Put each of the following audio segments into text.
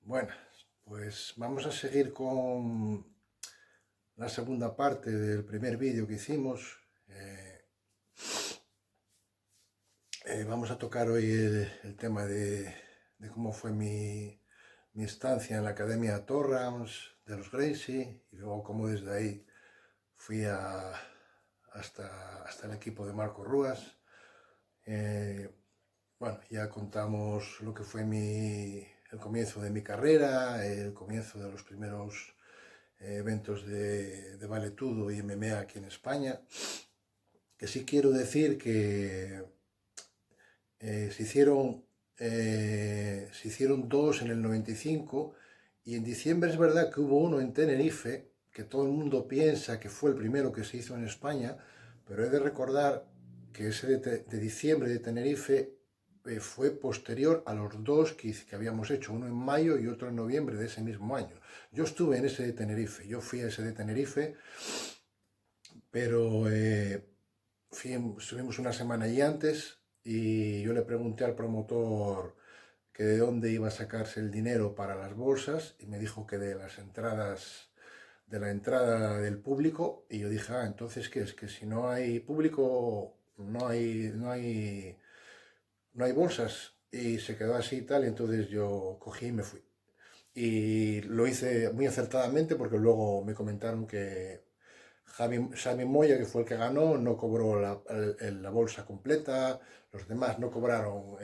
Buenas, pues vamos a seguir con la segunda parte del primer vídeo que hicimos. Vamos a tocar hoy el tema de cómo fue mi estancia en la Academia Torrams de los Gracie y luego cómo desde ahí fui hasta el equipo de Marco Rúas. Bueno, ya contamos lo que fue el comienzo de mi carrera, el comienzo de los primeros eventos de Valetudo y MMA aquí en España. Que sí quiero decir que se hicieron dos en el 95 y en diciembre es verdad que hubo uno en Tenerife, que todo el mundo piensa que fue el primero que se hizo en España, pero he de recordar que ese de diciembre de Tenerife fue posterior a los dos que habíamos hecho, uno en mayo y otro en noviembre de ese mismo año. Yo estuve en ese de Tenerife, yo fui a ese de Tenerife, pero estuvimos una semana allí antes y yo le pregunté al promotor que de dónde iba a sacarse el dinero para las bolsas y me dijo que de las entradas, de la entrada del público, y yo dije, entonces ¿qué es? Que si no hay público no hay bolsas. Y se quedó así y tal, y entonces yo cogí y me fui. Y lo hice muy acertadamente porque luego me comentaron que Xavi Moya, que fue el que ganó, no cobró la bolsa completa, los demás no cobraron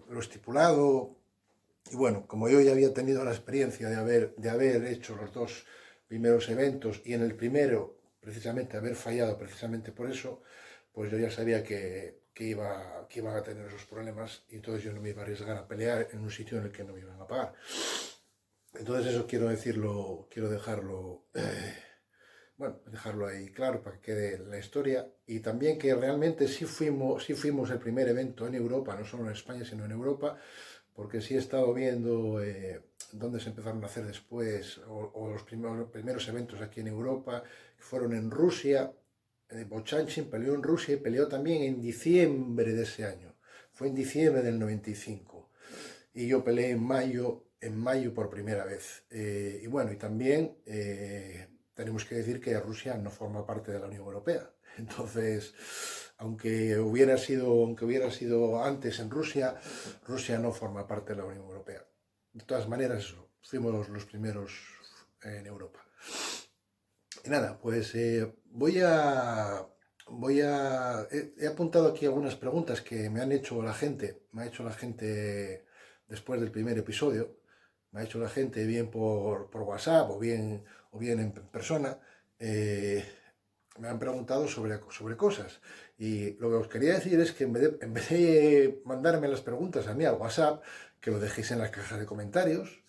lo estipulado. Y bueno, como yo ya había tenido la experiencia de haber hecho los dos primeros eventos y en el primero precisamente haber fallado precisamente por eso, pues yo ya sabía que iban a tener esos problemas y entonces yo no me iba a arriesgar a pelear en un sitio en el que no me iban a pagar. Entonces eso quiero decirlo, quiero dejarlo ahí claro para que quede la historia y también que realmente sí fuimos el primer evento en Europa, no solo en España sino en Europa, porque sí he estado viendo dónde se empezaron a hacer después o los primeros eventos aquí en Europa, que fueron en Rusia. Bochanchin peleó en Rusia y peleó también en diciembre de ese año, fue en diciembre del 95 y yo peleé en mayo por primera vez. Y bueno, y también tenemos que decir que Rusia no forma parte de la Unión Europea. Entonces, aunque hubiera sido antes en Rusia, Rusia no forma parte de la Unión Europea. De todas maneras, fuimos los primeros en Europa. Y nada, pues he apuntado aquí algunas preguntas que me ha hecho la gente después del primer episodio, me ha hecho la gente bien por WhatsApp o bien en persona, eh, me han preguntado sobre cosas. Y lo que os quería decir es que en vez de mandarme las preguntas a mí al WhatsApp, que lo dejéis en las cajas de comentarios.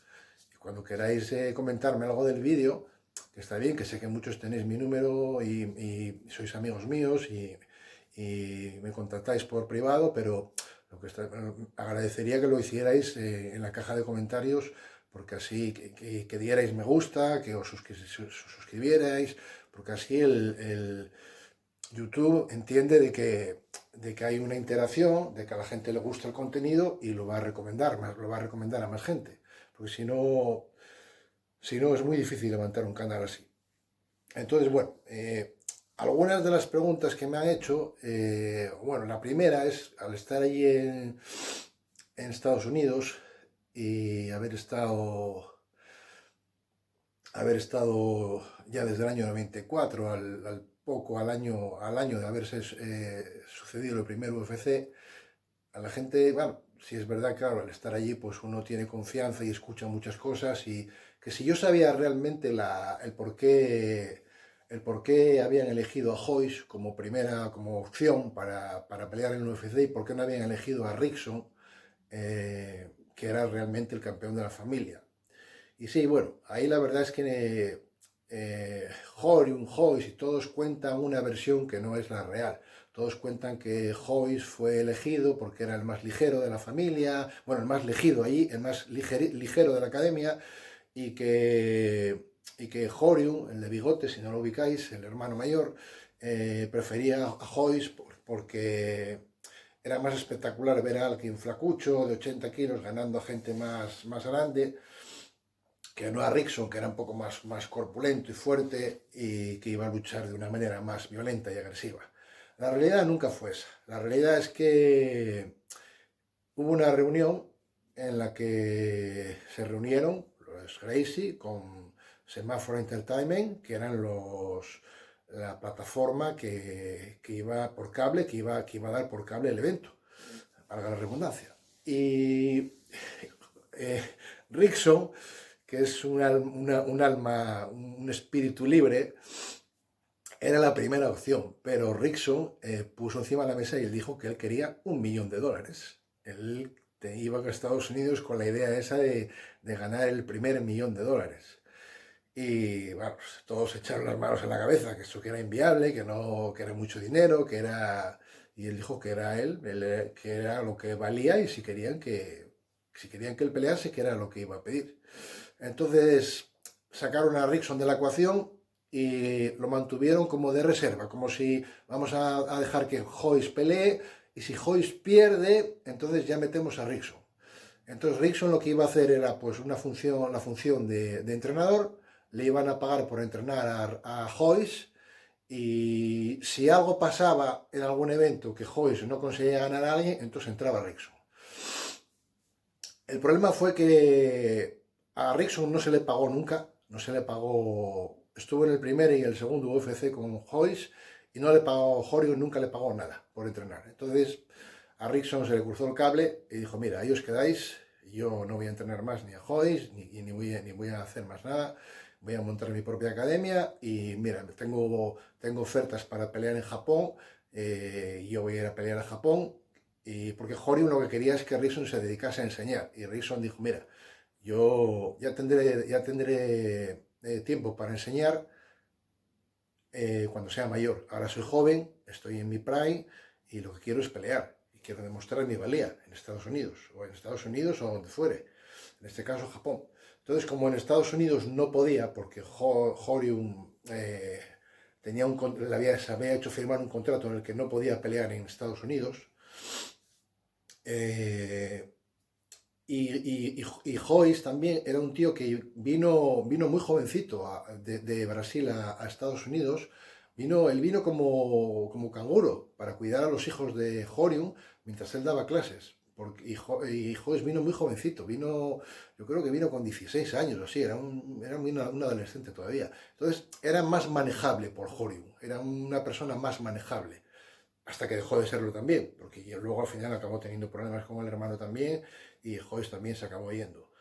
Y cuando queráis comentarme algo del vídeo, que está bien, que sé que muchos tenéis mi número y sois amigos míos y me contactáis por privado, pero agradecería que lo hicierais en la caja de comentarios, porque así que dierais me gusta, que os suscribierais, porque así el YouTube entiende de que hay una interacción, de que a la gente le gusta el contenido y lo va a recomendar a más gente, porque si no es muy difícil levantar un canal así. Entonces, bueno, algunas de las preguntas que me han hecho, bueno, la primera es, al estar allí en Estados Unidos y haber estado ya desde el año 94 al año de haberse sucedido el primer UFC, a la gente, bueno, si es verdad, claro, al estar allí, pues uno tiene confianza y escucha muchas cosas y que si yo sabía realmente el por qué habían elegido a Joyce como opción para pelear en el UFC y por qué no habían elegido a Rickson, que era realmente el campeón de la familia. Y sí, bueno, ahí la verdad es que Horium, Joyce y todos cuentan una versión que no es la real. Todos cuentan que Joyce fue elegido porque era el más ligero de la familia, bueno, el más elegido allí, el más ligero de la academia, y que Horium, el de bigote, si no lo ubicáis, el hermano mayor, prefería a Joyce porque era más espectacular ver a alguien flacucho de 80 kilos ganando a gente más grande, que no a Rickson, que era un poco más corpulento y fuerte y que iba a luchar de una manera más violenta y agresiva. La realidad nunca fue esa. La realidad es que hubo una reunión en la que se reunieron los Gracie con Semáforo Entertainment, que eran la plataforma que iba por cable, que iba a dar por cable el evento, valga la redundancia. Y eh, Rickson, que es un alma, un espíritu libre, era la primera opción, pero Rickson puso encima de la mesa y él dijo que él quería $1.000.000. Él iba a Estados Unidos con la idea esa de ganar el primer $1.000.000. Y bueno, pues, todos echaron las manos en la cabeza, que eso que era inviable, que no, que era mucho dinero, que era... Y él dijo que era él, que era lo que valía y si querían que él pelease, que era lo que iba a pedir. Entonces sacaron a Rickson de la ecuación y lo mantuvieron como de reserva, como si vamos a dejar que Joyce pelee y si Joyce pierde, entonces ya metemos a Rickson. Entonces Rickson lo que iba a hacer era pues la función de entrenador, le iban a pagar por entrenar a Joyce y si algo pasaba en algún evento que Joyce no conseguía ganar a alguien, entonces entraba Rickson. El problema fue que a Rickson no se le pagó nunca, no se le pagó, estuvo en el primer y el segundo UFC con Joyce y no le pagó, Jorio nunca le pagó nada por entrenar. Entonces a Rickson se le cruzó el cable y dijo, mira, ahí os quedáis, yo no voy a entrenar más ni a Joyce, ni voy a hacer más nada, voy a montar mi propia academia y mira, tengo ofertas para pelear en Japón, yo voy a ir a pelear a Japón, y porque Jorio lo que quería es que Rickson se dedicase a enseñar y Rickson dijo, mira, yo ya tendré tiempo para enseñar cuando sea mayor. Ahora soy joven, estoy en mi prime y lo que quiero es pelear y quiero demostrar mi valía en Estados Unidos o donde fuere, en este caso Japón. Entonces, como en Estados Unidos no podía, porque Horium se había hecho firmar un contrato en el que no podía pelear en Estados Unidos, eh, y Joyce también era un tío que vino muy jovencito de Brasil a Estados Unidos. Él vino como canguro para cuidar a los hijos de Horium mientras él daba clases. Y Joyce vino muy jovencito, yo creo que vino con 16 años o así, era un adolescente todavía. Entonces era más manejable por Horium, era una persona más manejable hasta que dejó de serlo también, porque luego al final acabó teniendo problemas con el hermano también y Joyce también se acabó yendo.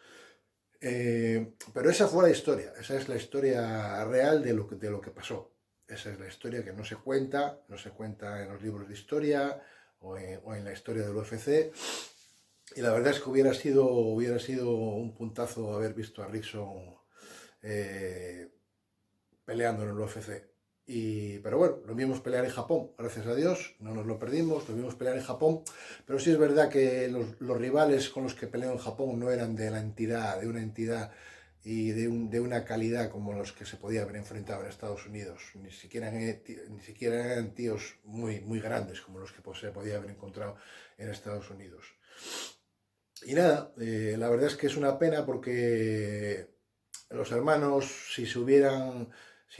Pero esa fue la historia, esa es la historia real de lo que pasó. Esa es la historia que no se cuenta en los libros de historia o en la historia del UFC. Y la verdad es que hubiera sido un puntazo haber visto a Rickson eh, peleando en el UFC. Pero bueno, lo vimos pelear en Japón, gracias a Dios, no nos lo perdimos, lo vimos pelear en Japón, pero sí es verdad que los rivales con los que peleó en Japón no eran de una entidad y de una calidad como los que se podía haber enfrentado en Estados Unidos, ni siquiera eran tíos muy grandes como los que se podía haber encontrado en Estados Unidos. Y nada, la verdad es que es una pena porque los hermanos, si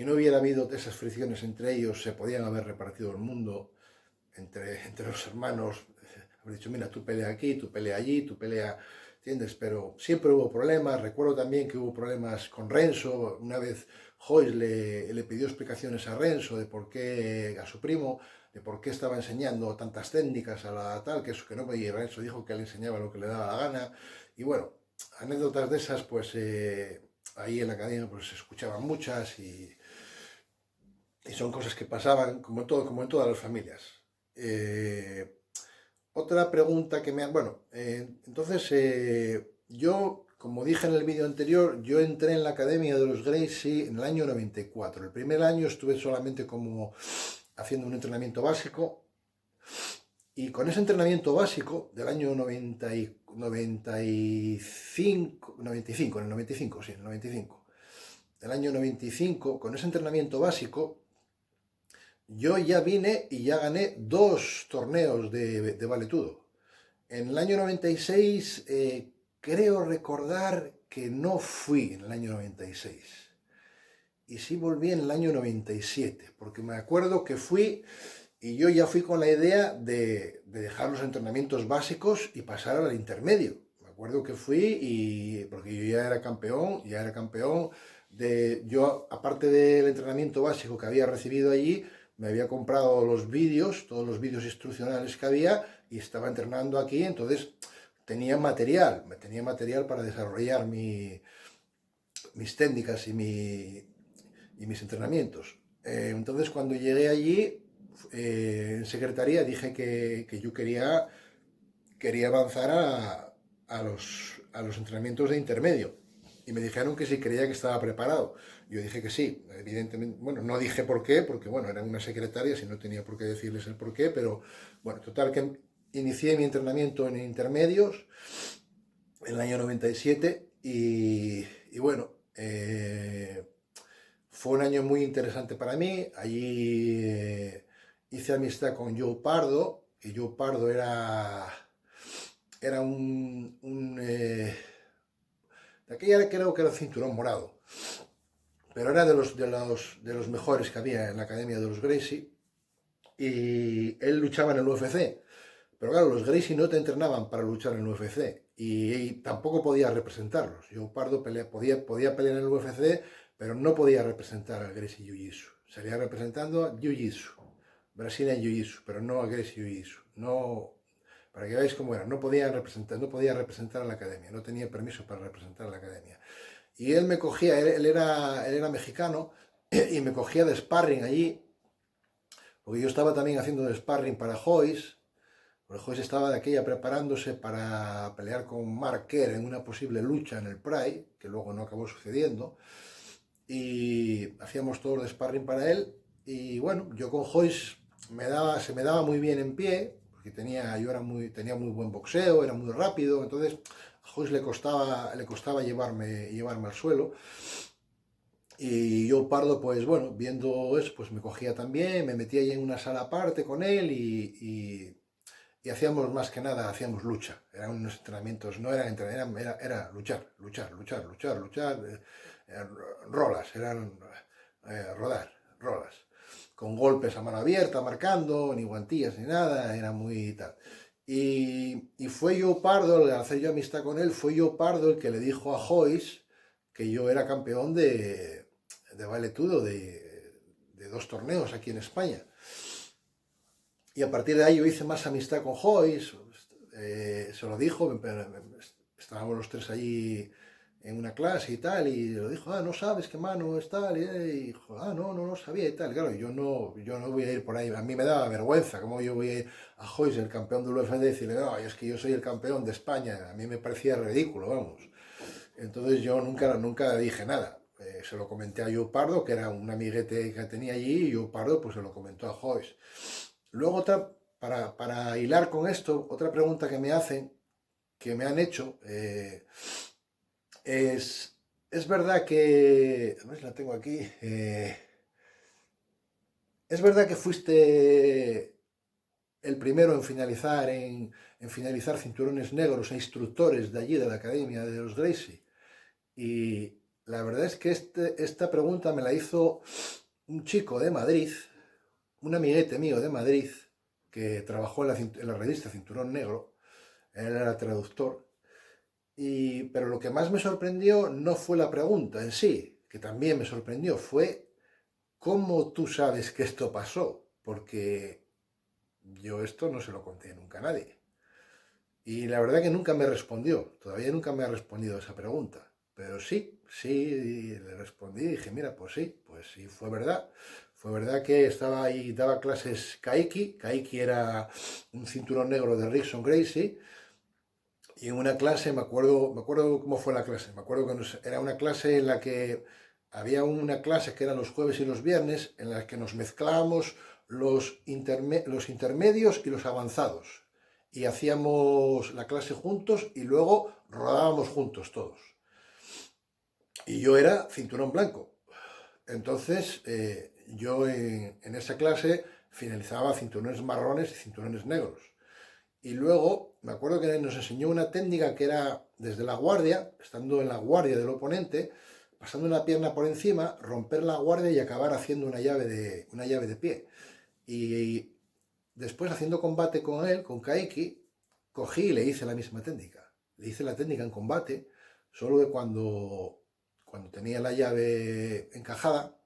no hubiera habido esas fricciones entre ellos, se podían haber repartido el mundo entre los hermanos. Haber dicho, mira, tú pelea aquí, tú pelea allí, tú pelea, ¿entiendes? Pero siempre hubo problemas. Recuerdo también que hubo problemas con Renzo. Una vez Joyce le pidió explicaciones a Renzo a su primo, de por qué estaba enseñando tantas técnicas a la tal, que eso que no veía. Renzo dijo que él enseñaba lo que le daba la gana. Y bueno, anécdotas de esas, pues ahí en la academia pues se escuchaban muchas y son cosas que pasaban como en todas las familias. Otra pregunta que me han... Bueno, entonces yo, como dije en el vídeo anterior, yo entré en la Academia de los Gracie en el año 94. El primer año estuve solamente como haciendo un entrenamiento básico y con ese entrenamiento básico del año 95, en el 95, sí, en el 95, del año 95, con ese entrenamiento básico, yo ya vine y ya gané 2 torneos de valetudo. En el año 96, creo recordar que no fui en el año 96. Y sí volví en el año 97, porque me acuerdo que fui y yo ya fui con la idea de dejar los entrenamientos básicos y pasar al intermedio. Me acuerdo que fui y porque yo ya era campeón yo, aparte del entrenamiento básico que había recibido allí, me había comprado los vídeos, todos los vídeos instruccionales que había y estaba entrenando aquí, entonces tenía material para desarrollar mis técnicas y mis entrenamientos. Entonces cuando llegué allí, en secretaría dije que yo quería avanzar a los entrenamientos de intermedio. Y me dijeron que si creía que estaba preparado. Yo dije que sí, evidentemente, bueno, no dije por qué, porque bueno, eran una secretaria, si no tenía por qué decirles el por qué, pero bueno, total que inicié mi entrenamiento en intermedios en el año 97 y bueno, fue un año muy interesante para mí. Allí hice amistad con Joe Pardo, y Joe Pardo era de aquella creo que era cinturón morado, pero era de los mejores que había en la academia de los Gracie, y él luchaba en el UFC. Pero claro, los Gracie no te entrenaban para luchar en el UFC y tampoco podía representarlos. Yo Pardo podía pelear en el UFC, pero no podía representar al Gracie Jiu-Jitsu. Salía representando a Jiu-Jitsu, Brazilian Jiu-Jitsu, pero no a Gracie Jiu-Jitsu. No, para que veáis cómo era, no podía representar a la academia, no tenía permiso para representar a la academia. Y él me cogía, él era mexicano y me cogía de sparring allí, porque yo estaba también haciendo de sparring para Joyce. El juez estaba de aquella preparándose para pelear con Mark Kerr en una posible lucha en el Pride, que luego no acabó sucediendo, y hacíamos todo de sparring para él. Y bueno, yo con Joyce se me daba muy bien en pie, porque tenía muy buen boxeo, era muy rápido, entonces a Joyce le costaba llevarme al suelo. Y yo Pardo, pues bueno, viendo eso, pues me cogía también, me metía ahí en una sala aparte con él y hacíamos más que nada, hacíamos lucha. Eran unos entrenamientos, no eran entrenamientos, era luchar, rolas, eran rolas. Con golpes a mano abierta, marcando, ni guantillas ni nada, era muy tal. Y fue yo Pardo, al hacer yo amistad con él, fue yo Pardo el que le dijo a Joyce que yo era campeón de valetudo de 2 torneos aquí en España. Y a partir de ahí yo hice más amistad con Joyce, se lo dijo, estábamos los tres allí en una clase y tal, y lo dijo, no sabes qué mano es tal, y dijo, no sabía y tal. Claro, yo no voy a ir por ahí, a mí me daba vergüenza, como yo voy a ir a Joyce, el campeón del UFC, y decirle, no, es que yo soy el campeón de España, a mí me parecía ridículo, vamos. Entonces yo nunca dije nada. Se lo comenté a Joe Pardo, que era un amiguete que tenía allí, y Joe Pardo pues se lo comentó a Joyce. Luego para hilar con esto, otra pregunta que me han hecho, es verdad que, a ver si la tengo aquí, es verdad que fuiste el primero en finalizar cinturones negros e instructores de allí, de la Academia de los Gracie. Y la verdad es que esta pregunta me la hizo un chico de Madrid, un amiguete mío de Madrid, que trabajó en la revista Cinturón Negro. Él era traductor. Pero lo que más me sorprendió no fue la pregunta en sí, que también me sorprendió, fue cómo tú sabes que esto pasó, porque yo esto no se lo conté nunca a nadie. Y la verdad que nunca me respondió, todavía nunca me ha respondido esa pregunta. Pero sí, le respondí y dije, mira, pues sí, fue verdad. Fue verdad que estaba ahí, daba clases Kaiki. Kaiki era un cinturón negro de Rickson Gracie. Y en una clase, me acuerdo cómo fue la clase. Me acuerdo que era una clase en la que había una clase que eran los jueves y los viernes, en la que nos mezclábamos los intermedios y los avanzados. Y hacíamos la clase juntos y luego rodábamos juntos todos. Y yo era cinturón blanco. Entonces, yo en esa clase finalizaba cinturones marrones y cinturones negros. Y luego me acuerdo que nos enseñó una técnica que era desde la guardia, estando en la guardia del oponente, pasando una pierna por encima, romper la guardia y acabar haciendo una llave de pie. Y después haciendo combate con él, con Kaiki, cogí y le hice la misma técnica. Le hice la técnica en combate, solo que cuando tenía la llave encajada,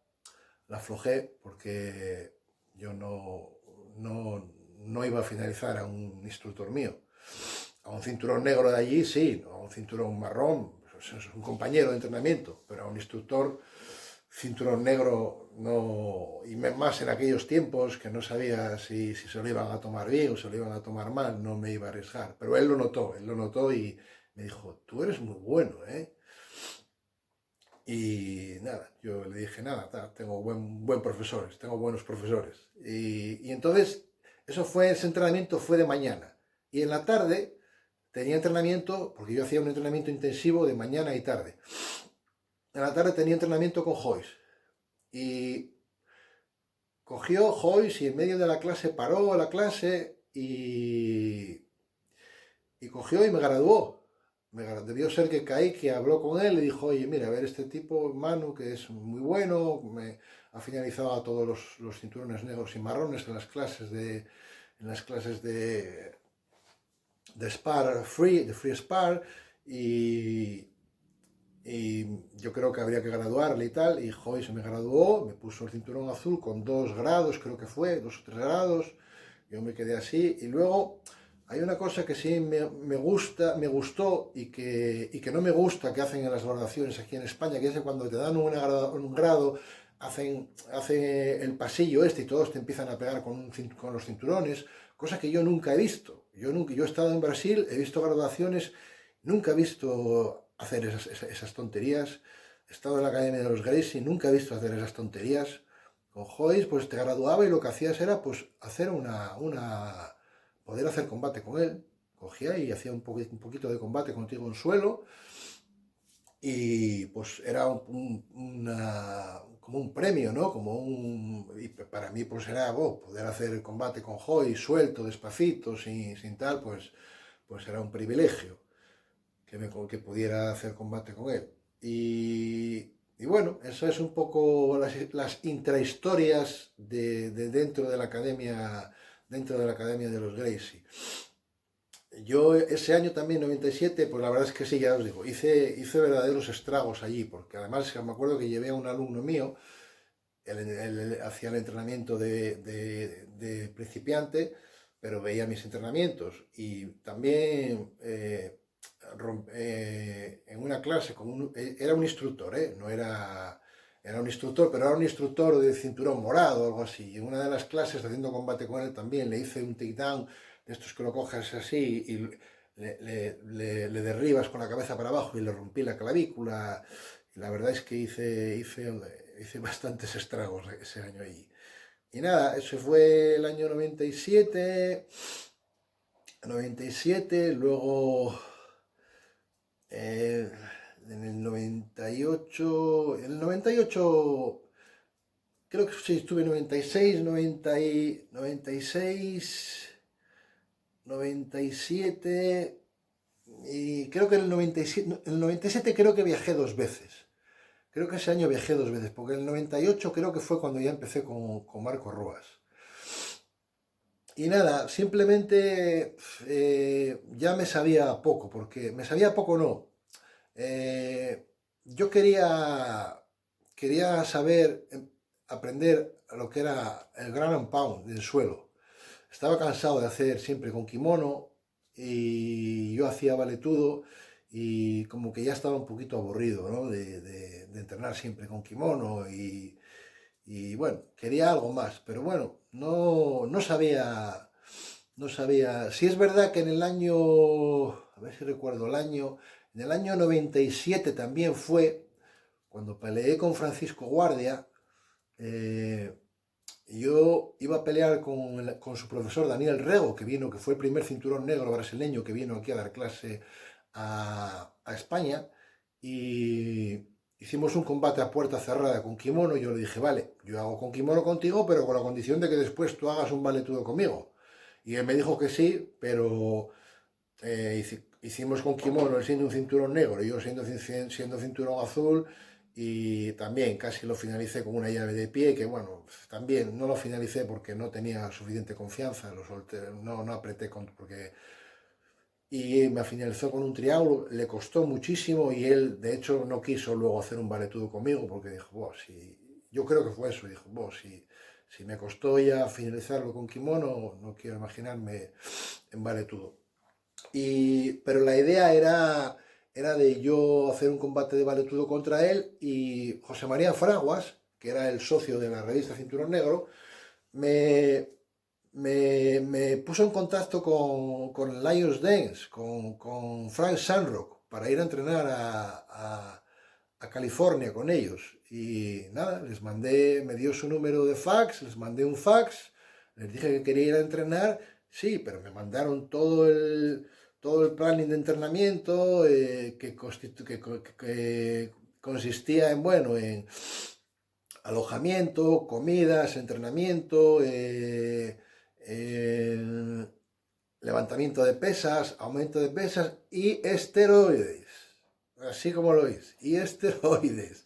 la aflojé porque yo no iba a finalizar a un instructor mío. A un cinturón negro de allí, sí, a un cinturón marrón, pues es un compañero de entrenamiento, pero a un instructor cinturón negro no, y más en aquellos tiempos que no sabía si se lo iban a tomar bien o se lo iban a tomar mal, no me iba a arriesgar. Pero él lo notó y me dijo, tú eres muy bueno, ¿eh? Y nada, yo le dije, nada, tengo profesores, tengo buenos profesores. Y entonces, ese entrenamiento fue de mañana. Y en la tarde tenía entrenamiento, porque yo hacía un entrenamiento intensivo de mañana y tarde. En la tarde tenía entrenamiento con Joyce. Y cogió Joyce y en medio de la clase paró la clase y cogió y me graduó. Debió ser que caí, que habló con él y dijo, oye, mira, a ver, este tipo, Manu, que es muy bueno, ha finalizado a todos los cinturones negros y marrones en las clases de Spar Free, de Free Spar, y, y yo creo que habría que graduarle y tal, y Joyce me graduó, me puso el cinturón azul con 2 grados, creo que fue, 2 o 3 grados, yo me quedé así, y luego hay una cosa que sí me gustó y que no me gusta que hacen en las graduaciones aquí en España, que es que cuando te dan un grado, hacen el pasillo y todos te empiezan a pegar con los cinturones, cosa que yo nunca he visto. Yo he estado en Brasil, he visto graduaciones, nunca he visto hacer esas tonterías. He estado en la Academia de los Gracie, nunca he visto hacer esas tonterías. Con Joyce, pues te graduaba y lo que hacías era pues hacer poder hacer combate con él. Cogía y hacía un poquito de combate contigo en suelo y pues era como un premio, ¿no? Y para mí pues era poder hacer el combate con Joy suelto, despacito, sin tal, pues era un privilegio que pudiera hacer combate con él. Y bueno, eso es un poco las intrahistorias dentro de la academia de los Gracie. Yo ese año también, 97, pues la verdad es que sí, ya os digo, hice verdaderos estragos allí, porque además me acuerdo que llevé a un alumno mío, él hacía el entrenamiento de principiante, pero veía mis entrenamientos y también en una clase era un instructor, no era un instructor, pero era un instructor de cinturón morado o algo así. Y en una de las clases, haciendo combate con él también, le hice un takedown de estos que lo coges así y le derribas con la cabeza para abajo y le rompí la clavícula. Y la verdad es que hice bastantes estragos ese año ahí. Y nada, eso fue el año 97, luego en el 98, creo que sí, estuve 96, 96, 97 y creo que el 97 creo que viajé 2 veces. Creo que ese año viajé 2 veces, porque el 98 creo que fue cuando ya empecé con Marco Roas. Y nada, simplemente ya me sabía poco, porque me sabía poco no. Yo quería saber, aprender lo que era el ground and pound del suelo. Estaba cansado de hacer siempre con kimono y yo hacía valetudo y como que ya estaba un poquito aburrido, ¿no? de entrenar siempre con kimono y bueno, quería algo más, pero bueno, no sabía. Si es verdad que a ver si recuerdo en el año 97 también fue cuando peleé con Francisco Guardia. eh, yo iba a pelear con su profesor Daniel Rego, que fue el primer cinturón negro brasileño que vino aquí a dar clase a España. Y hicimos un combate a puerta cerrada con kimono. Yo le dije, vale, yo hago con kimono contigo, pero con la condición de que después tú hagas un valetudo conmigo. Y él me dijo que sí, pero hicimos con kimono, él siendo un cinturón negro y yo siendo cinturón azul, y también casi lo finalicé con una llave de pie, que bueno, también no lo finalicé porque no tenía suficiente confianza, lo solté, no apreté porque y me finalizó con un triángulo, le costó muchísimo y él de hecho no quiso luego hacer un valetudo conmigo porque dijo, vos, si, yo creo que fue eso, dijo, vos, si me costó ya finalizarlo con kimono, no quiero imaginarme en valetudo. Pero la idea era de yo hacer un combate de valetudo contra él, y José María Fraguas, que era el socio de la revista Cinturón Negro, me, me puso en contacto con Lions Dance, con Frank Shamrock, para ir a entrenar a California con ellos. Y nada, les mandé, me dio su número de fax, les mandé un fax, les dije que quería ir a entrenar, sí, pero me mandaron todo el planning de entrenamiento, que consistía en, bueno, en alojamiento, comidas, entrenamiento, levantamiento de pesas, aumento de pesas y esteroides. Así como lo oís, y esteroides.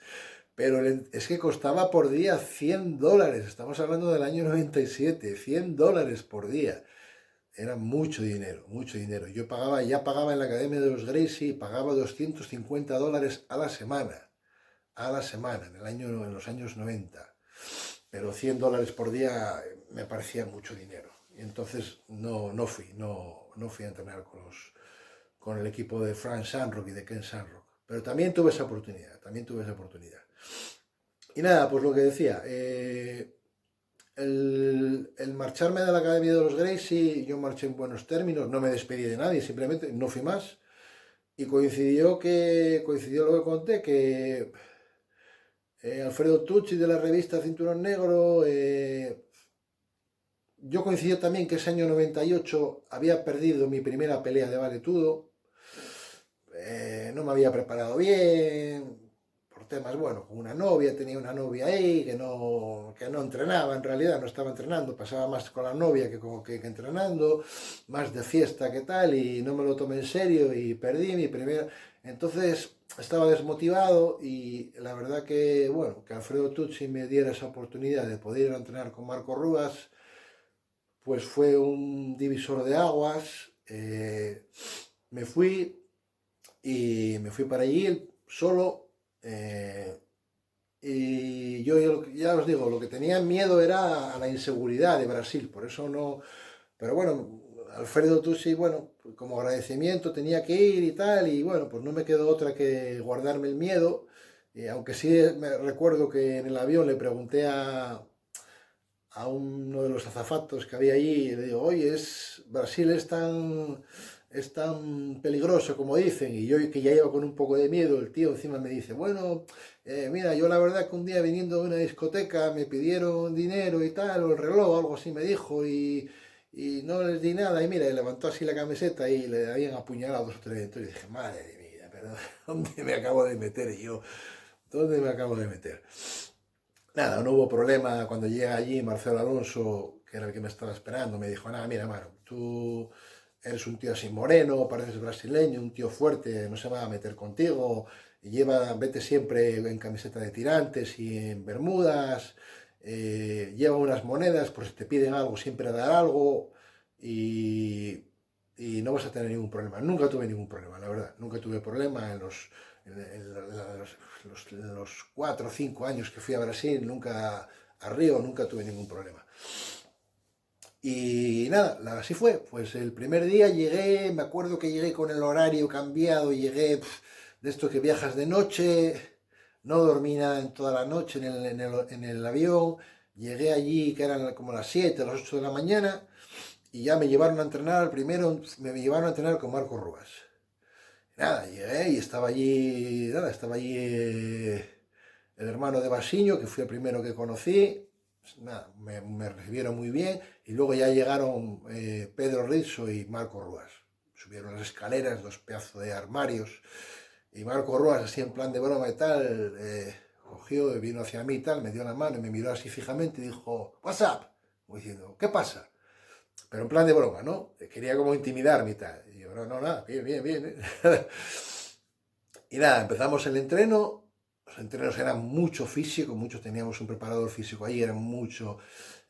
Pero es que costaba por día $100. Estamos hablando del año 97, $100 por día. Era mucho dinero, mucho dinero. Yo ya pagaba en la Academia de los Gracie, pagaba $250 a la semana, en los años 90. Pero $100 por día me parecía mucho dinero. Y entonces no fui a entrenar con el equipo de Frank Shamrock y de Ken Shamrock. Pero también tuve esa oportunidad. Y nada, pues lo que decía, el marcharme de la Academia de los Gracie, yo marché en buenos términos, no me despedí de nadie, simplemente no fui más. Y coincidió lo que conté, que Alfredo Tucci de la revista Cinturón Negro, yo coincidió también que ese año 98 había perdido mi primera pelea de valetudo, no me había preparado bien, por temas, bueno, con una novia, tenía una novia ahí que no entrenaba, en realidad no estaba entrenando, pasaba más con la novia que entrenando, más de fiesta que tal, y no me lo tomé en serio y perdí mi primera. Entonces estaba desmotivado, y la verdad que, bueno, que Alfredo Tucci me diera esa oportunidad de poder ir a entrenar con Marco Rubas, pues fue un divisor de aguas. Me fui me fui para allí solo, y yo ya os digo, lo que tenía miedo era a la inseguridad de Brasil, por eso no. Pero bueno, Alfredo Tusi, bueno, como agradecimiento tenía que ir y tal, y bueno, pues no me quedó otra que guardarme el miedo. Aunque sí me recuerdo que en el avión le pregunté a uno de los azafatos que había allí, y le digo, oye, Brasil es tan peligroso como dicen, y yo que ya iba con un poco de miedo, el tío encima me dice, bueno, mira, yo la verdad que un día viniendo de una discoteca me pidieron dinero y tal, o el reloj, algo así me dijo, y no les di nada, y mira, y levantó así la camiseta y le habían apuñalado 2 o 3, entonces dije, madre mía, pero ¿dónde me acabo de meter yo? ¿Dónde me acabo de meter? Nada, no hubo problema. Cuando llegué allí, Marcelo Alonso, que era el que me estaba esperando, me dijo, nada, mira, mano, tú eres un tío así moreno, pareces brasileño, un tío fuerte, no se va a meter contigo, vete siempre en camiseta de tirantes y en bermudas, lleva unas monedas, pues si te piden algo, siempre dar algo, y, y no vas a tener ningún problema. Nunca tuve ningún problema, la verdad, nunca tuve problema en los 4 o 5 años que fui a Brasil, nunca a Río, nunca tuve ningún problema. Y nada, así fue. Pues el primer día llegué, me acuerdo que llegué con el horario cambiado, llegué de esto que viajas de noche, no dormí nada en toda la noche en el avión, llegué allí que eran como las 7, las 8 de la mañana, y ya me llevaron a entrenar, primero me llevaron a entrenar con Marco Rubas. Nada, llegué y estaba allí el hermano de Basiño, que fue el primero que conocí. Pues nada, me recibieron muy bien, y luego ya llegaron Pedro Rizzo y Marco Ruas. Subieron las escaleras, 2 pedazos de armarios, Y Marco Ruas, así en plan de broma y tal, cogió y vino hacia mí y tal, me dio la mano y me miró así fijamente y dijo, "What's up?" Como diciendo, ¿qué pasa? Pero en plan de broma, ¿no? Quería como intimidarme y tal. Y yo, no, no, nada, bien, bien, bien. Y nada, empezamos el entreno. Los entrenos eran mucho físico, muchos teníamos un preparador físico ahí, eran mucho.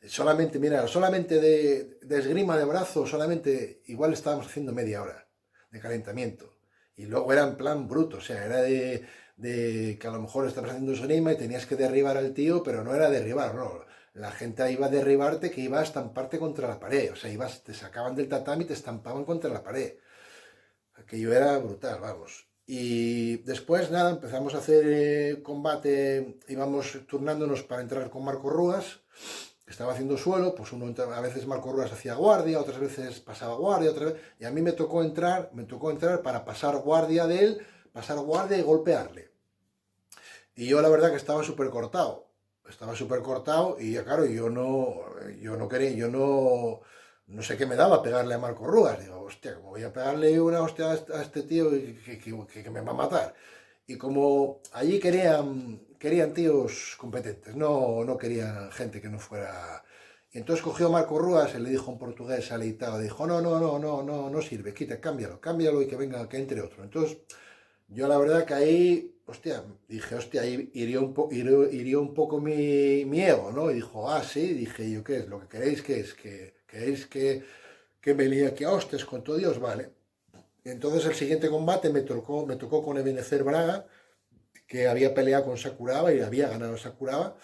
Solamente, mira, solamente de esgrima de brazo, solamente igual estábamos haciendo media hora de calentamiento. Y luego era en plan bruto, o sea, era de que a lo mejor estabas haciendo esgrima y tenías que derribar al tío, pero no era derribar, no. La gente iba a derribarte que iba a estamparte contra la pared, o sea, te sacaban del tatami y te estampaban contra la pared. Aquello era brutal, vamos. Y después, nada, empezamos a hacer combate, íbamos turnándonos para entrar con Marco Ruas, que estaba haciendo suelo, pues a veces Marco Ruas hacía guardia, otras veces pasaba guardia, otra vez, y a mí me tocó entrar para pasar guardia de él, pasar guardia y golpearle. Y yo la verdad que estaba súper cortado y claro, yo no quería, no sé qué me daba pegarle a Marco Ruas. Digo, hostia, como voy a pegarle una hostia a este tío que me va a matar. Y como allí querían tíos competentes, no querían gente que no fuera. Y entonces cogió a Marco Ruas y le dijo en portugués aleitado, dijo, no, no, no, no, no, no sirve, quita, cámbialo y que venga, que entre otro. Entonces yo la verdad que ahí, hostia, dije, hostia, ahí iría un poco mi ego, ¿no? Y dijo, sí, dije yo, ¿qué es? ¿Lo que queréis que es? ¿Queréis que me líe aquí a hostias con todo Dios? Vale. Y entonces el siguiente combate me tocó con Ebenezer Braga, que había peleado con Sakuraba y había ganado Sakuraba,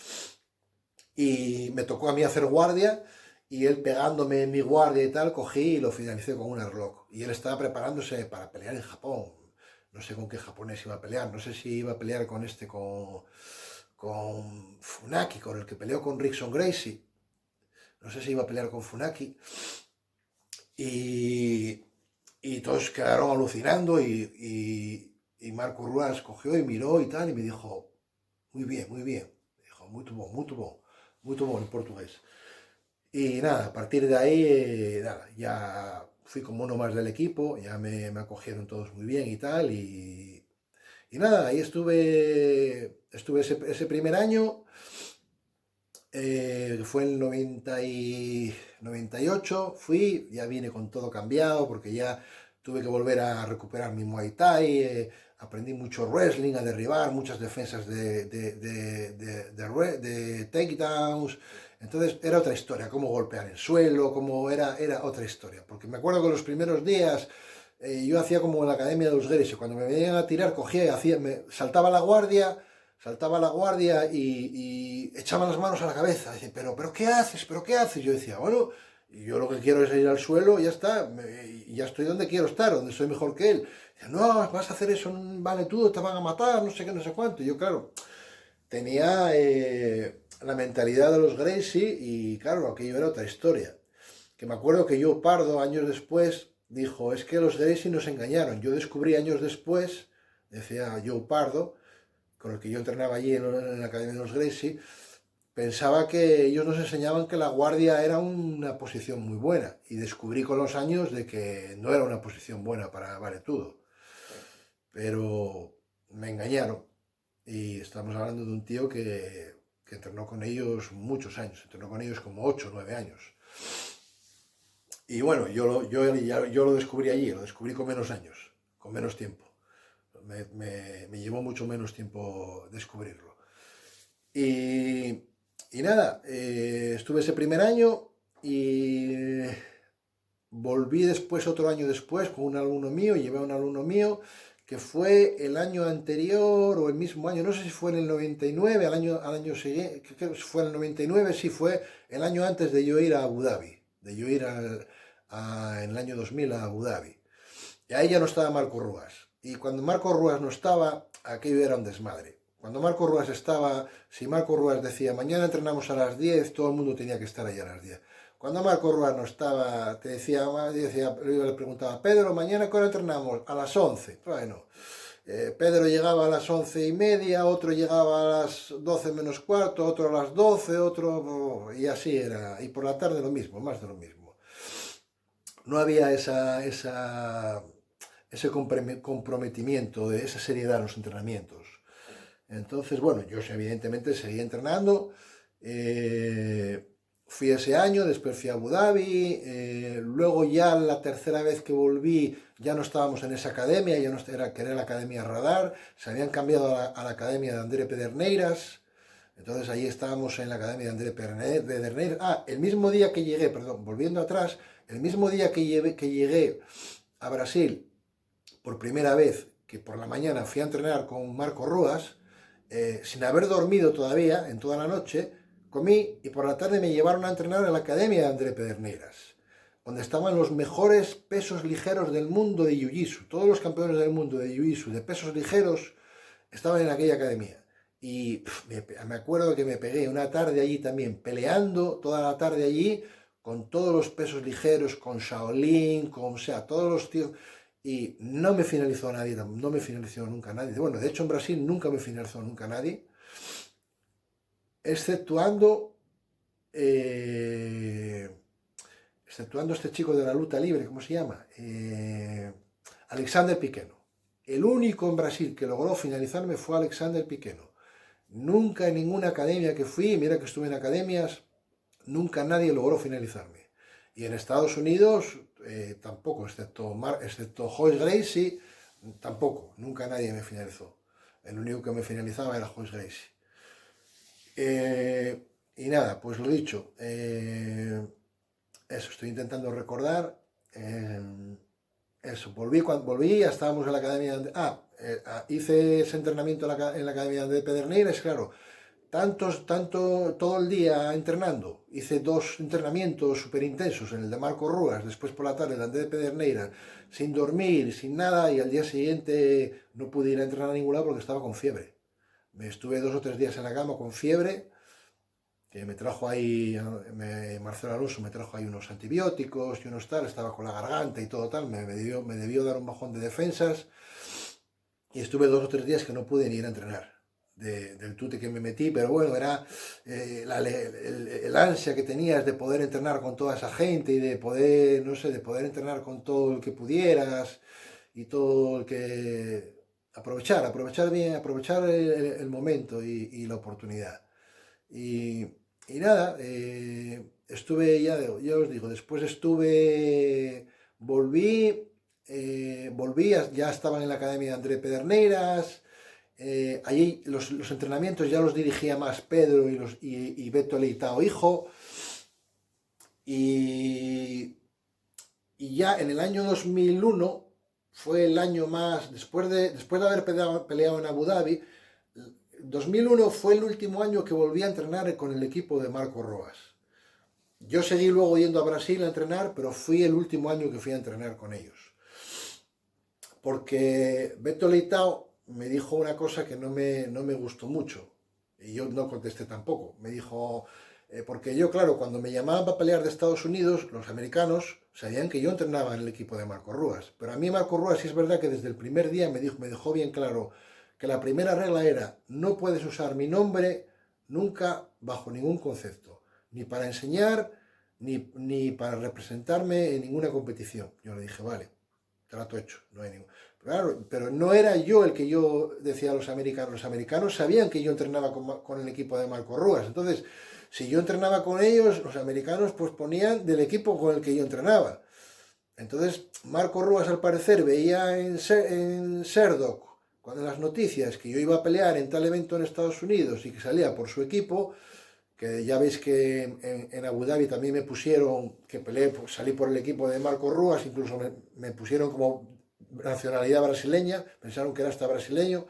y me tocó a mí hacer guardia, y él pegándome en mi guardia y tal, cogí y lo finalicé con un airlock. Y él estaba preparándose para pelear en Japón. No sé con qué japonés iba a pelear, no sé si iba a pelear con Funaki, con el que peleó con Rickson Gracie. No sé si iba a pelear con Funaki. Y, y todos quedaron alucinando y Marco Ruas cogió y miró y tal y me dijo, muy bien, muy bien. Me dijo, muy bom en portugués. Y nada, a partir de ahí, nada, ya fui como uno más del equipo, ya me acogieron todos muy bien y tal. Y nada, ahí estuve ese primer año, fue el 98, fui, ya vine con todo cambiado porque ya tuve que volver a recuperar mi Muay Thai, aprendí mucho wrestling, a derribar, muchas defensas de takedowns. Entonces era otra historia, cómo golpear el suelo, era otra historia. Porque me acuerdo que los primeros días yo hacía como en la academia de los Greys, cuando me venían a tirar, cogía y saltaba la guardia y echaba las manos a la cabeza. Dice, pero ¿qué haces? ¿Pero qué haces? Yo decía, bueno, yo lo que quiero es ir al suelo y ya está, y ya estoy donde quiero estar, donde soy mejor que él. Dice, no, vas a hacer eso, vale tú, te van a matar, no sé qué, no sé cuánto. Y yo, claro, tenía la mentalidad de los Gracie y, claro, aquello era otra historia. Que me acuerdo que Joe Pardo, años después, dijo, es que los Gracie nos engañaron. Yo descubrí años después, decía Joe Pardo, con el que yo entrenaba allí en la Academia de los Gracie, pensaba que ellos nos enseñaban que la guardia era una posición muy buena y descubrí con los años de que no era una posición buena para valetudo, pero me engañaron y estamos hablando de un tío que entrenó con ellos muchos años, entrenó con ellos como 8 o 9 años. Y bueno, yo lo descubrí allí, lo descubrí con menos años, con menos tiempo. Me llevó mucho menos tiempo descubrirlo. Y, y nada, estuve ese primer año y volví después, otro año después, con un alumno mío, llevé a un alumno mío que fue el año anterior o el mismo año, no sé si fue en el 99, al año siguiente, creo que fue en el 99, sí fue el año antes de yo ir a Abu Dhabi, de yo ir en el año 2000 a Abu Dhabi. Y ahí ya no estaba Marco Ruas. Y cuando Marco Ruas no estaba, aquello era un desmadre. Cuando Marco Ruas estaba, si Marco Ruas decía, mañana entrenamos a las 10, todo el mundo tenía que estar ahí a las 10. Cuando Marco Ruas no estaba, le preguntaba, Pedro, ¿mañana qué hora entrenamos? A las 11. Bueno, Pedro llegaba a las 11:30, otro llegaba a las 12 menos cuarto, otro a las 12, otro... Y así era. Y por la tarde lo mismo, más de lo mismo. No había ese comprometimiento, de esa seriedad en los entrenamientos. Entonces, bueno, yo evidentemente seguí entrenando, fui ese año, después fui a Abu Dhabi, luego ya la tercera vez que volví ya no estábamos en esa academia, ya no era, que era la Academia Radar, se habían cambiado a la Academia de André Pederneiras, entonces ahí estábamos en la Academia de André Pederneiras. Ah, el mismo día que llegué, perdón, volviendo atrás, el mismo día que llegué a Brasil por primera vez, que por la mañana fui a entrenar con Marco Ruas, sin haber dormido todavía en toda la noche, comí y por la tarde me llevaron a entrenar a la Academia de André Pederneiras, donde estaban los mejores pesos ligeros del mundo de Jiu-Jitsu. Todos los campeones del mundo de Jiu-Jitsu de pesos ligeros estaban en aquella academia. Y me acuerdo que me pegué una tarde allí también, peleando toda la tarde allí, con todos los pesos ligeros, con Shaolin, con, o sea, todos los tíos. Y no me finalizó nadie, no me finalizó nunca nadie. Bueno, de hecho en Brasil nunca me finalizó nunca nadie, exceptuando, eh, exceptuando este chico de la lucha libre, ¿cómo se llama? Alexander Piqueno. El único en Brasil que logró finalizarme fue Alexander Piqueno. Nunca en ninguna academia que fui, mira que estuve en academias, nunca nadie logró finalizarme. Y en Estados Unidos tampoco, excepto Royce Gracie, tampoco, nunca nadie me finalizó. El único que me finalizaba era Royce Gracie. Y nada, pues lo dicho, eso, estoy intentando recordar. Eso, volví, ya estábamos en la academia de... hice ese entrenamiento en la academia de Pederneiras, claro. Todo el día entrenando. Hice 2 entrenamientos súper intensos, en el de Marco Ruas, después por la tarde el de Pederneiras, sin dormir, sin nada, y al día siguiente no pude ir a entrenar a ningún lado porque estaba con fiebre. Me estuve 2 o 3 días en la cama con fiebre, que me trajo ahí, Marcelo Alonso me trajo ahí unos antibióticos y unos tal, estaba con la garganta y todo tal, me debió dar un bajón de defensas, y estuve 2 o 3 días que no pude ni ir a entrenar. Del tute que me metí, pero bueno, era el ansia que tenías de poder entrenar con toda esa gente y de poder, no sé, de poder entrenar con todo el que pudieras y todo el que... aprovechar bien, aprovechar el momento y la oportunidad. Y, y nada, estuve, ya os digo, después volví, ya estaban en la Academia de André Pederneiras. Allí los entrenamientos ya los dirigía más Pedro y Beto Leitao hijo, y ya en el año 2001 fue el año más, después de haber peleado en Abu Dhabi, 2001 fue el último año que volví a entrenar con el equipo de Marco Roas. Yo seguí luego yendo a Brasil a entrenar, pero fui el último año que fui a entrenar con ellos, porque Beto Leitao me dijo una cosa que no me gustó mucho, y yo no contesté tampoco. Me dijo, porque yo, claro, cuando me llamaban para pelear de Estados Unidos, los americanos sabían que yo entrenaba en el equipo de Marco Ruas, pero a mí Marco Ruas sí es verdad que desde el primer día me dejó bien claro que la primera regla era: no puedes usar mi nombre nunca bajo ningún concepto, ni para enseñar, ni para representarme en ninguna competición. Yo le dije, vale, trato hecho, no hay ningún... Claro, pero no era yo el que yo decía a los americanos. Los americanos sabían que yo entrenaba con el equipo de Marco Ruas. Entonces, si yo entrenaba con ellos, los americanos pues ponían del equipo con el que yo entrenaba. Entonces, Marco Ruas al parecer veía en Serdog, cuando en las noticias, que yo iba a pelear en tal evento en Estados Unidos y que salía por su equipo, que ya veis que en Abu Dhabi también me pusieron, que peleé, salí por el equipo de Marco Ruas, incluso me pusieron como nacionalidad brasileña, pensaron que era hasta brasileño,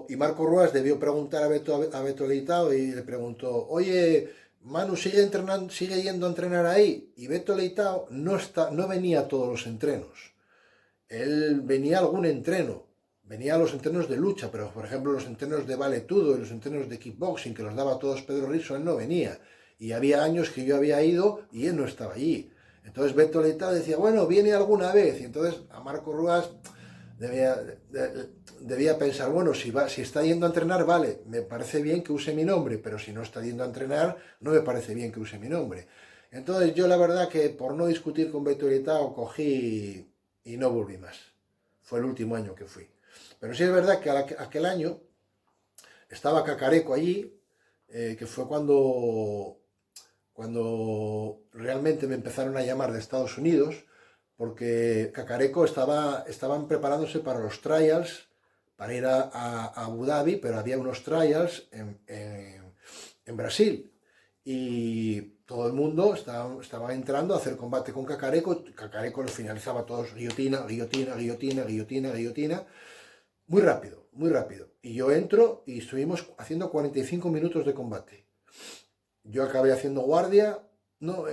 y Marco Ruas debió preguntar a Beto Leitao y le preguntó, oye, Manu, ¿sigue yendo a entrenar ahí? Y Beto Leitao no venía a todos los entrenos, él venía a algún entreno, venía a los entrenos de lucha, pero por ejemplo los entrenos de valetudo y los entrenos de kickboxing que los daba todos Pedro Rizzo, él no venía, y había años que yo había ido y él no estaba allí. Entonces Beto Leitao decía, bueno, viene alguna vez, y entonces a Marco Ruas debía pensar, bueno, si está yendo a entrenar, vale, me parece bien que use mi nombre, pero si no está yendo a entrenar, no me parece bien que use mi nombre. Entonces yo la verdad que por no discutir con Beto Leitao cogí y no volví más. Fue el último año que fui. Pero sí es verdad que aquel año estaba Cacareco allí, que fue cuando realmente me empezaron a llamar de Estados Unidos, porque Cacareco estaban preparándose para los trials, para ir a Abu Dhabi, pero había unos trials en Brasil. Y todo el mundo estaba entrando a hacer combate con Cacareco. Cacareco los finalizaba todos, guillotina, guillotina, guillotina, guillotina, guillotina, muy rápido, muy rápido. Y yo entro y estuvimos haciendo 45 minutos de combate. Yo acabé haciendo guardia, no,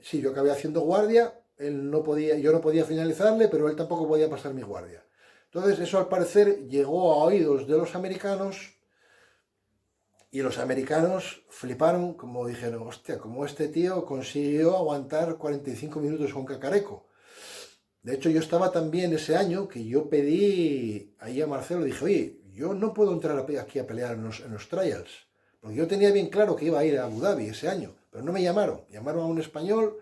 sí, yo acabé haciendo guardia, él no podía, yo no podía finalizarle, pero él tampoco podía pasar mi guardia. Entonces eso al parecer llegó a oídos de los americanos y los americanos fliparon, como dijeron, hostia, como este tío consiguió aguantar 45 minutos con Cacareco. De hecho, yo estaba también ese año que yo pedí ahí a Marcelo, dije, oye, yo no puedo entrar aquí a pelear en los trials, porque yo tenía bien claro que iba a ir a Abu Dhabi ese año, pero no me llamaron. Llamaron a un español,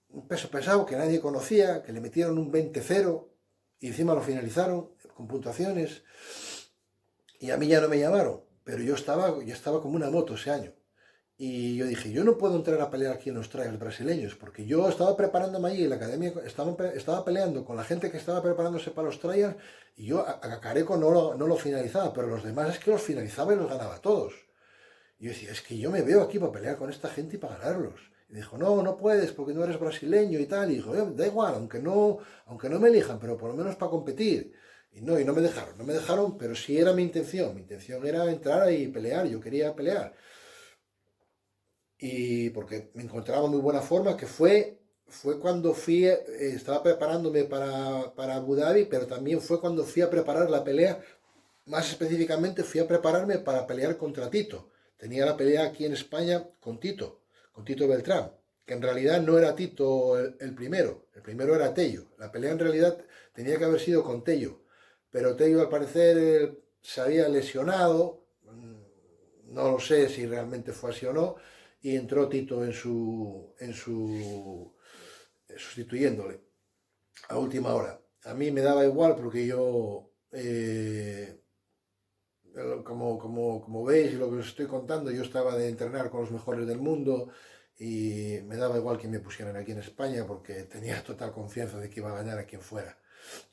un peso pesado que nadie conocía, que le metieron un 20-0 y encima lo finalizaron con puntuaciones y a mí ya no me llamaron, pero yo estaba como una moto ese año. Y yo dije, yo no puedo entrar a pelear aquí en los trials brasileños, porque yo estaba preparándome allí en la academia, estaba peleando con la gente que estaba preparándose para los trials, y yo a Cacareco no lo finalizaba, pero los demás es que los finalizaba y los ganaba todos. Y yo decía, es que yo me veo aquí para pelear con esta gente y para ganarlos. Y dijo, no, no puedes porque no eres brasileño y tal. Y dijo, da igual, aunque no me elijan, pero por lo menos para competir. Y no me dejaron, pero sí era mi intención. Mi intención era entrar y pelear, yo quería pelear. Y porque me encontraba en muy buena forma, que fue cuando estaba preparándome para Abu Dhabi, pero también fue cuando fui a preparar la pelea, más específicamente fui a prepararme para pelear contra Tito. Tenía la pelea aquí en España con Tito Beltrán, que en realidad no era Tito el primero era Tello. La pelea en realidad tenía que haber sido con Tello, pero Tello al parecer se había lesionado, no lo sé si realmente fue así o no, y entró Tito sustituyéndole a última hora. A mí me daba igual porque yo, como veis y lo que os estoy contando, yo estaba de entrenar con los mejores del mundo y me daba igual que me pusieran aquí en España porque tenía total confianza de que iba a ganar a quien fuera.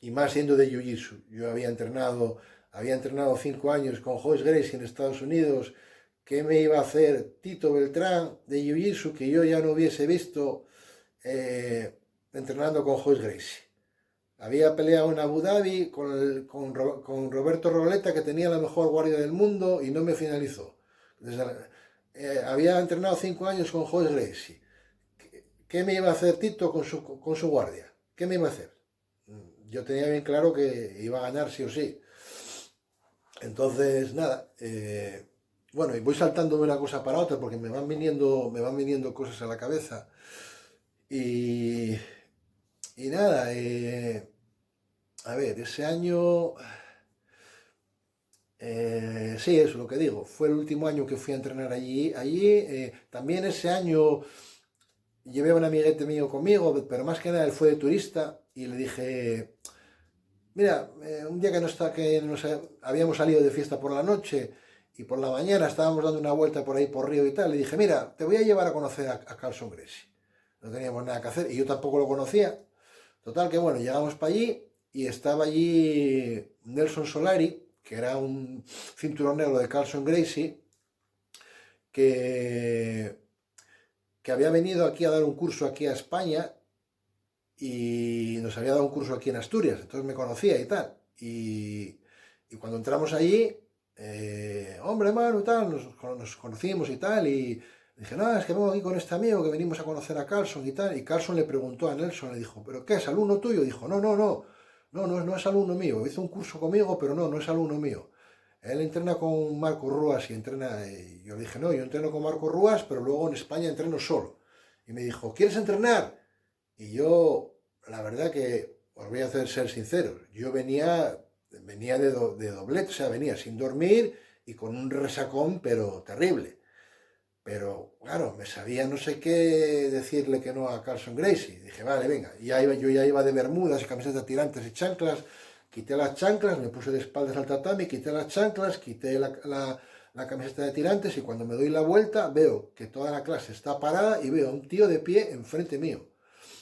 Y más siendo de Jiu-Jitsu. Yo había entrenado 5 años con Royce Gracie en Estados Unidos. ¿Qué me iba a hacer Tito Beltrán de Jiu-Jitsu que yo ya no hubiese visto entrenando con Royce Gracie? Había peleado en Abu Dhabi con Roberto Roleta, que tenía la mejor guardia del mundo y no me finalizó. Había entrenado 5 años con Royce Gracie. ¿Qué me iba a hacer Tito con su guardia? ¿Qué me iba a hacer? Yo tenía bien claro que iba a ganar sí o sí. Entonces, nada, bueno, y voy saltando de una cosa para otra porque me van viniendo cosas a la cabeza. Y, y nada, a ver, ese año, sí, es lo que digo, fue el último año que fui a entrenar allí, también ese año llevé a un amiguete mío conmigo, pero más que nada él fue de turista y le dije, mira, un día que habíamos salido de fiesta por la noche y por la mañana estábamos dando una vuelta por ahí por Río y tal, le dije, mira, te voy a llevar a conocer a Carlson Gracie. No teníamos nada que hacer y yo tampoco lo conocía. Total que bueno, llegamos para allí y estaba allí Nelson Solari, que era un cinturón negro de Carlson Gracie, que, que había venido aquí a dar un curso aquí a España y nos había dado un curso aquí en Asturias, entonces me conocía y tal. Y cuando entramos allí, hombre, Manu, tal, nos conocimos y tal, y dije, no, es que vengo aquí con este amigo que venimos a conocer a Carlson y tal, y Carlson le preguntó a Nelson, le dijo, ¿pero qué, es alumno tuyo? Dijo, no es alumno mío, hizo un curso conmigo, pero no es alumno mío. Él entrena con Marco Ruas y entrena, y yo le dije, no, yo entreno con Marco Ruas, pero luego en España entreno solo. Y me dijo, ¿quieres entrenar? Y yo, la verdad que, os voy a hacer ser sincero, yo venía de doblete, o sea, venía sin dormir y con un resacón, pero terrible. Pero claro, me sabía no sé qué decirle que no a Carlson Gracie. Dije, vale, venga. Yo ya iba de bermudas, camisetas tirantes y chanclas. Quité las chanclas, me puse de espaldas al tatami, quité las chanclas, quité la camiseta de tirantes y cuando me doy la vuelta veo que toda la clase está parada y veo a un tío de pie enfrente mío.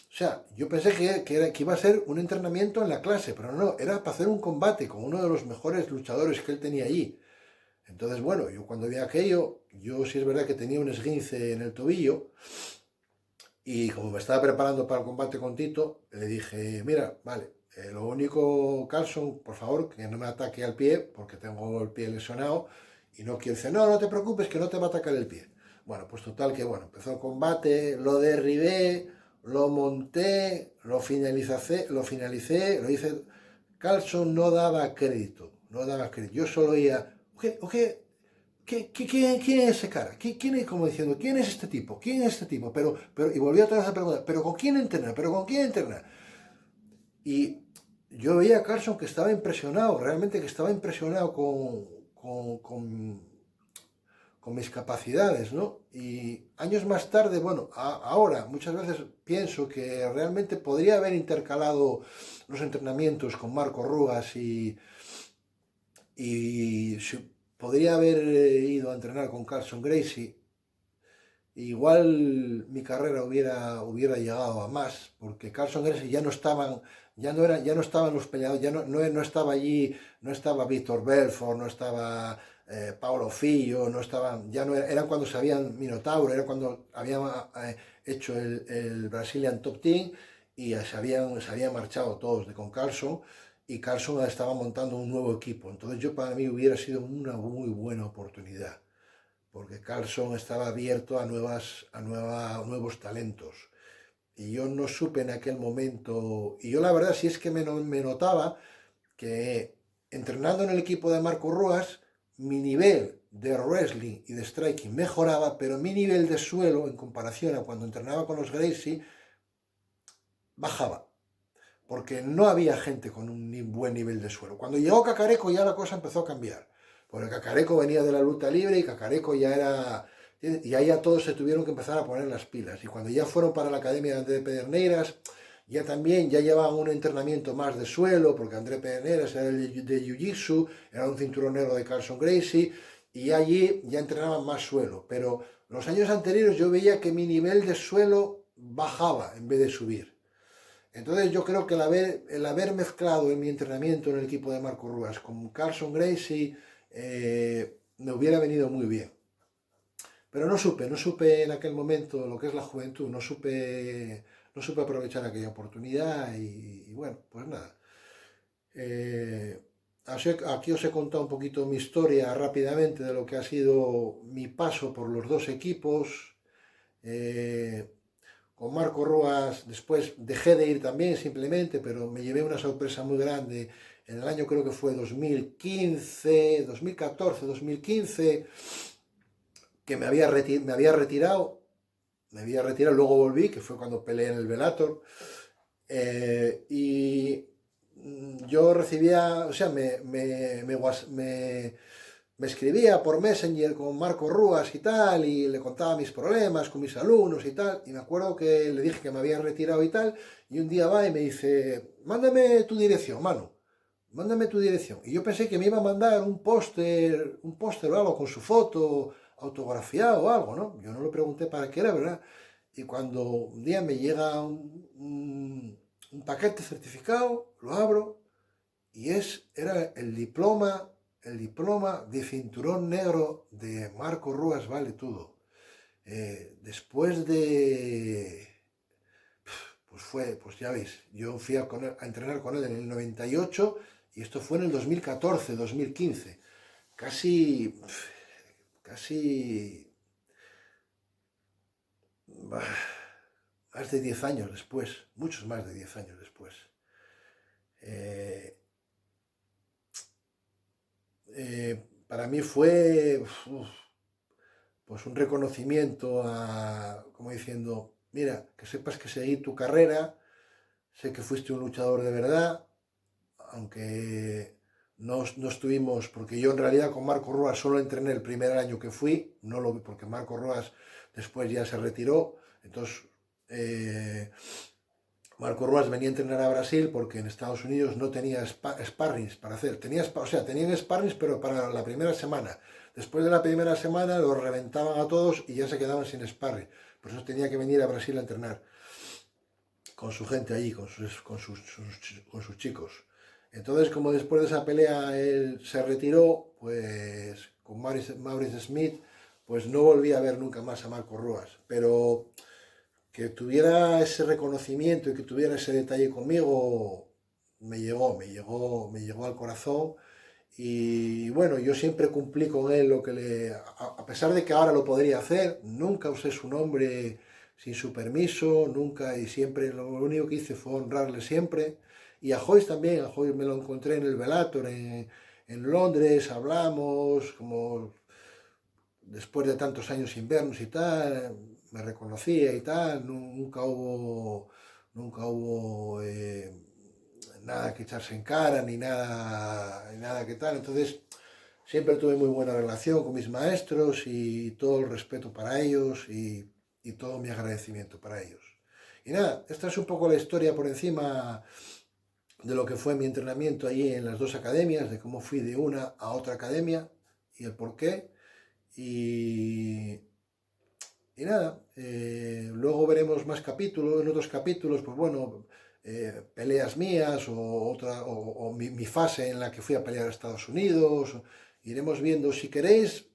O sea, yo pensé que iba a ser un entrenamiento en la clase, pero no, era para hacer un combate con uno de los mejores luchadores que él tenía allí. Entonces, bueno, yo cuando vi aquello, yo sí es verdad que tenía un esguince en el tobillo y como me estaba preparando para el combate con Tito, le dije, mira, vale, lo único, Carlson, por favor, que no me ataque al pie, porque tengo el pie lesionado y no quiero decir, no, no te preocupes, que no te va a atacar el pie. Bueno, pues total que, bueno, empezó el combate, lo derribé, lo monté, lo hice. Carlson no daba crédito, no daba crédito. Yo solo oía, ok, ¿quién es ese cara? ¿Quién es, como diciendo, quién es este tipo? ¿Quién es este tipo? Y volvió otra vez a preguntar, ¿pero con quién entrena? ¿Pero con quién entrena? Y yo veía a Carlson que estaba impresionado, realmente que estaba impresionado con, con, con mis capacidades, ¿no? Y años más tarde, bueno, ahora muchas veces pienso que realmente podría haber intercalado los entrenamientos con Marco Ruas y podría haber ido a entrenar con Carlson Gracie. Igual mi carrera hubiera llegado a más, porque Carlson Gracie ya no estaban, ya no estaban los peleadores, no estaba allí, no estaba Víctor Belfort, no estaba Paulo Filho, no estaban, ya no eran cuando se habían Minotauro, era cuando habían hecho el Brazilian Top Team y se habían marchado todos de con Carlson y Carlson estaba montando un nuevo equipo. Entonces yo para mí hubiera sido una muy buena oportunidad porque Carlson estaba abierto a nuevos talentos. Y yo no supe en aquel momento, y yo la verdad sí es que me notaba que entrenando en el equipo de Marco Ruas, mi nivel de wrestling y de striking mejoraba, pero mi nivel de suelo en comparación a cuando entrenaba con los Gracie bajaba, porque no había gente con un buen nivel de suelo. Cuando llegó Cacareco ya la cosa empezó a cambiar, porque Cacareco venía de la lucha libre y Cacareco ya era... Y ahí ya todos se tuvieron que empezar a poner las pilas. Y cuando ya fueron para la Academia de André Pederneiras, ya también ya llevaban un entrenamiento más de suelo, porque André Pederneiras era el de Jiu-Jitsu, era un cinturón negro de Carlson Gracie, y allí ya entrenaban más suelo. Pero los años anteriores yo veía que mi nivel de suelo bajaba en vez de subir. Entonces yo creo que el haber mezclado en mi entrenamiento en el equipo de Marco Ruas con Carlson Gracie me hubiera venido muy bien. Pero no supe en aquel momento lo que es la juventud, no supe aprovechar aquella oportunidad y bueno, pues nada. Eh, Aquí os he contado un poquito mi historia rápidamente de lo que ha sido mi paso por los dos equipos. Eh, con Marco Roas después dejé de ir también simplemente, pero me llevé una sorpresa muy grande en el año creo que fue 2015, 2014, 2015, que me había retirado, luego volví, que fue cuando peleé en el Bellator, y yo recibía, o sea, me escribía por Messenger con Marco Ruas y tal, y le contaba mis problemas con mis alumnos y tal, y me acuerdo que le dije que me había retirado y tal, y un día va y me dice, mándame tu dirección, Manu, mándame tu dirección. Y yo pensé que me iba a mandar un póster o algo con su foto autografiado o algo, ¿no? Yo no le pregunté para qué era, ¿verdad? Y cuando un día me llega un paquete certificado, lo abro y era el diploma de cinturón negro de Marco Ruas Vale Tudo. Después de, pues ya veis, yo fui a entrenar con él en el 98 y esto fue en el 2014, 2015. Casi más de 10 años después, muchos más de 10 años después. Eh, para mí fue pues un reconocimiento como diciendo, mira, que sepas que seguí tu carrera, sé que fuiste un luchador de verdad, aunque no estuvimos, porque yo en realidad con Marco Ruas solo entrené el primer año que fui, no lo vi porque Marco Ruas después ya se retiró, entonces eh, Marco Ruas venía a entrenar a Brasil porque en Estados Unidos no tenía sparrings para hacer. O sea, tenían sparrings, pero para la primera semana. Después de la primera semana los reventaban a todos y ya se quedaban sin sparring. Por eso tenía que venir a Brasil a entrenar con su gente allí, con sus chicos. Entonces, como después de esa pelea él se retiró, pues con Maurice Smith, pues no volví a ver nunca más a Marco Ruas. Pero que tuviera ese reconocimiento y que tuviera ese detalle conmigo, me llegó al corazón. Y bueno, yo siempre cumplí con él lo que a pesar de que ahora lo podría hacer, nunca usé su nombre sin su permiso, nunca, y siempre lo único que hice fue honrarle siempre. Y a Joyce también, a Joyce me lo encontré en el Bellator en Londres, hablamos, como después de tantos años sin vernos y tal, me reconocía y tal, nunca hubo nada que echarse en cara, ni nada que tal, entonces siempre tuve muy buena relación con mis maestros y todo el respeto para ellos y todo mi agradecimiento para ellos. Y nada, esta es un poco la historia por encima de lo que fue mi entrenamiento allí en las dos academias, de cómo fui de una a otra academia y el por qué. Y, y nada, luego veremos más capítulos, en otros capítulos, pues bueno, peleas mías o mi fase en la que fui a pelear a Estados Unidos. Iremos viendo, si queréis,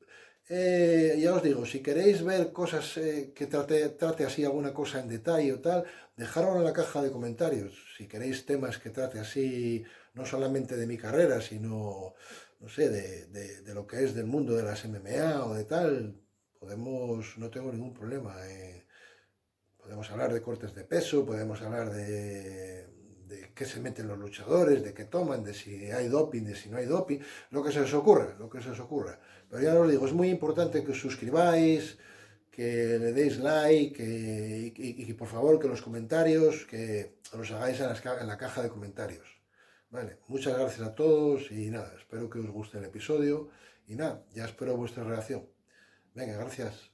ya os digo, si queréis ver cosas que trate así alguna cosa en detalle o tal, dejadlo en la caja de comentarios. Si queréis temas que trate así, no solamente de mi carrera, sino, no sé, de lo que es del mundo de las MMA o de tal, no tengo ningún problema. Podemos hablar de cortes de peso, podemos hablar de qué se meten los luchadores, de qué toman, de si hay doping, de si no hay doping, lo que se os ocurra, lo que se os ocurra. Pero ya os digo, es muy importante que os suscribáis, que le deis like y por favor que los comentarios, que los hagáis en la caja de comentarios. Vale, muchas gracias a todos y nada, espero que os guste el episodio y nada, ya espero vuestra reacción. Venga, gracias.